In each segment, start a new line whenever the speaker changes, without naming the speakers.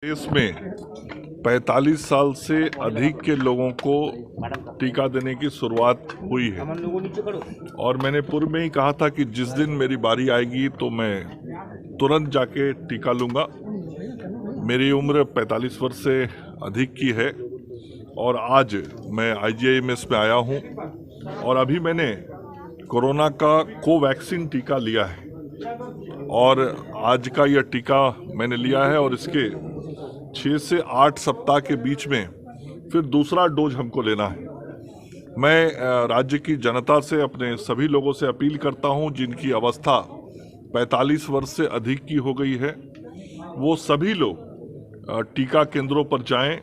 देश में 45 साल से अधिक के लोगों को टीका देने की शुरुआत हुई है और मैंने पूर्व में ही कहा था कि जिस दिन मेरी बारी आएगी तो मैं तुरंत जाके टीका लूँगा। मेरी उम्र 45 वर्ष से अधिक की है और आज मैं IGIMS में आया हूँ और अभी मैंने कोरोना का कोवैक्सीन टीका लिया है और आज का यह टीका मैंने लिया है और इसके 6 से 8 सप्ताह के बीच में फिर दूसरा डोज हमको लेना है। मैं राज्य की जनता से, अपने सभी लोगों से अपील करता हूं जिनकी अवस्था 45 वर्ष से अधिक की हो गई है, वो सभी लोग टीका केंद्रों पर जाएं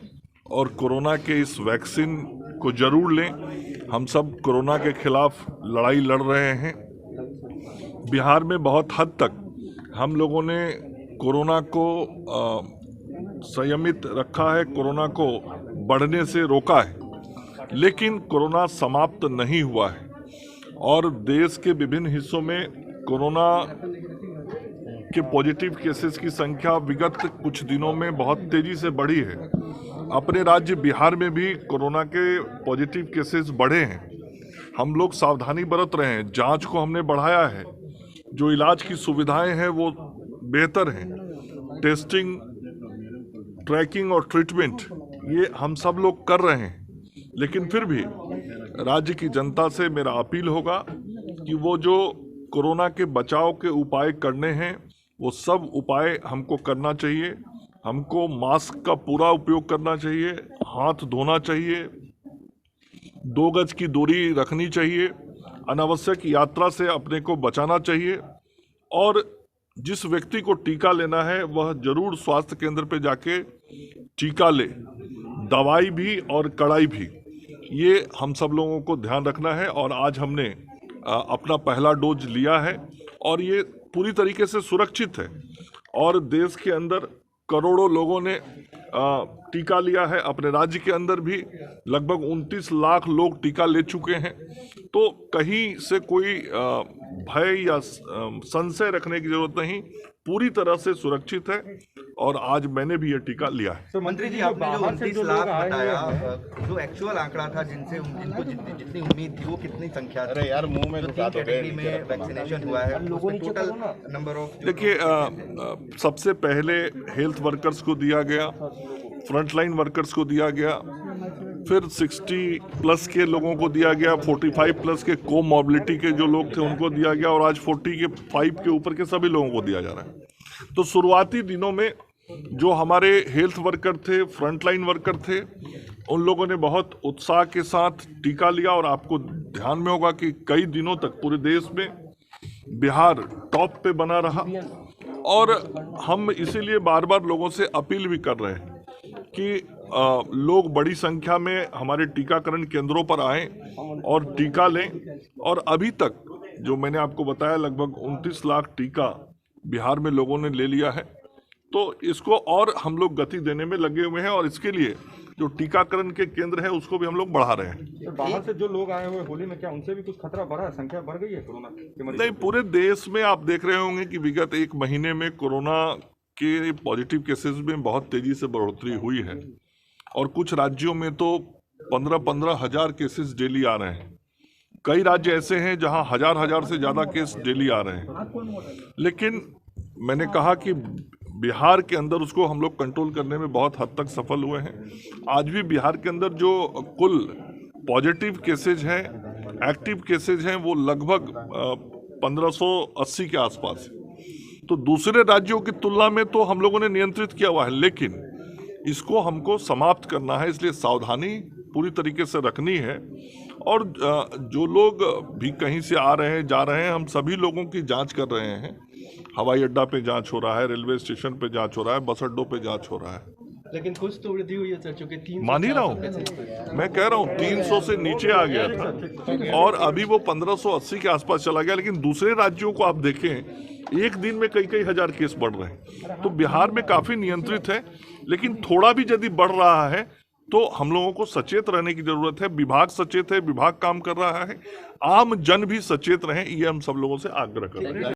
और कोरोना के इस वैक्सीन को जरूर लें। हम सब कोरोना के खिलाफ लड़ाई लड़ रहे हैं। बिहार में बहुत हद तक हम लोगों ने कोरोना को संयमित रखा है, कोरोना को बढ़ने से रोका है, लेकिन कोरोना समाप्त नहीं हुआ है और देश के विभिन्न हिस्सों में कोरोना के पॉजिटिव केसेस की संख्या विगत कुछ दिनों में बहुत तेजी से बढ़ी है। अपने राज्य बिहार में भी कोरोना के पॉजिटिव केसेस बढ़े हैं। हम लोग सावधानी बरत रहे हैं, जांच को हमने बढ़ाया है, जो इलाज की सुविधाएं हैं वो बेहतर हैं, टेस्टिंग, ट्रैकिंग और ट्रीटमेंट ये हम सब लोग कर रहे हैं। लेकिन फिर भी राज्य की जनता से मेरा अपील होगा कि वो जो कोरोना के बचाव के उपाय करने हैं वो सब उपाय हमको करना चाहिए। हमको मास्क का पूरा उपयोग करना चाहिए, हाथ धोना चाहिए, 2 गज की दूरी रखनी चाहिए, अनावश्यक यात्रा से अपने को बचाना चाहिए और जिस व्यक्ति को टीका लेना है वह जरूर स्वास्थ्य केंद्र पे जाके टीका ले। दवाई भी और कड़ाई भी, ये हम सब लोगों को ध्यान रखना है और आज हमने अपना पहला डोज लिया है और ये पूरी तरीके से सुरक्षित है और देश के अंदर करोड़ों लोगों ने टीका लिया है। अपने राज्य के अंदर भी लगभग 29 लाख लोग टीका ले चुके हैं, तो कहीं से कोई भय या संशय रखने की जरूरत नहीं, पूरी तरह से सुरक्षित है और आज मैंने भी ये टीका लिया है।
तो मंत्री जी, आपने जो 29 लाख बताया, जो एक्चुअल आंकड़ा था जिनको जितनी उम्मीद थी, वो कितनी संख्या थी?
अरे यार, मुंह में
कैटेगरी में वैक्सीनेशन हुआ है, टोटल नंबर ऑफ।
देखिए, सबसे पहले हेल्थ वर्कर्स को दिया गया, फ्रंटलाइन वर्कर्स को दिया गया, फिर 60 प्लस के लोगों को दिया गया, 45 प्लस के कोमॉर्बिडिटी के जो लोग थे उनको दिया गया और आज 45 के ऊपर के सभी लोगों को दिया जा रहा है। तो शुरुआती दिनों में जो हमारे हेल्थ वर्कर थे, फ्रंटलाइन वर्कर थे, उन लोगों ने बहुत उत्साह के साथ टीका लिया और आपको ध्यान में होगा कि कई दिनों तक पूरे देश में बिहार टॉप पे बना रहा और हम इसीलिए बार बार लोगों से अपील भी कर रहे हैं कि लोग बड़ी संख्या में हमारे टीकाकरण केंद्रों पर आएं और टीका लें। और अभी तक जो मैंने आपको बताया, लगभग 29 लाख टीका बिहार में लोगों ने ले लिया है, तो इसको और हम लोग गति देने में लगे हुए हैं और इसके लिए जो टीकाकरण के केंद्र है उसको भी हम लोग बढ़ा रहे हैं।
तो बाहर से जो लोग आए हुए होली में, क्या उनसे भी कुछ खतरा बढ़ा है? संख्या बढ़ गई है कोरोना के मरीज?
नहीं, पूरे देश में आप देख रहे होंगे कि विगत 1 महीने में कोरोना के पॉजिटिव केसेस में बहुत तेजी से बढ़ोतरी हुई है और कुछ राज्यों में तो 15-15 हजार केसेस डेली आ रहे हैं। कई राज्य ऐसे हैं जहां हजार से ज्यादा केस डेली आ रहे हैं, लेकिन मैंने कहा कि बिहार के अंदर उसको हम लोग कंट्रोल करने में बहुत हद तक सफल हुए हैं। आज भी बिहार के अंदर जो कुल पॉजिटिव केसेज हैं, एक्टिव केसेज हैं, वो लगभग 1580 के आसपास है। तो दूसरे राज्यों की तुलना में तो हम लोगों ने नियंत्रित किया हुआ है, लेकिन इसको हमको समाप्त करना है, इसलिए सावधानी पूरी तरीके से रखनी है और जो लोग भी कहीं से आ रहे हैं, जा रहे हैं, हम सभी लोगों की जांच कर रहे हैं। हवाई अड्डा पे जांच हो रहा है, रेलवे स्टेशन पे जांच हो रहा है, बस अड्डों पे जांच हो रहा है।
लेकिन कुछ तो वृद्धि हुई है सर, चूंकि 300
मान ही रहा हूँ, मैं कह रहा हूँ 300 से नीचे आ गया था और अभी वो 1580 के आसपास चला गया। लेकिन दूसरे राज्यों को आप देखें, एक दिन में कई हजार केस बढ़ रहे हैं। तो बिहार में काफी नियंत्रित है, लेकिन थोड़ा भी यदि बढ़ रहा है तो हम लोगों को सचेत रहने की जरूरत है। विभाग सचेत है, विभाग काम कर रहा है, आम जन भी सचेत रहें, ये हम सब लोगों से आग्रह कर रहे हैं।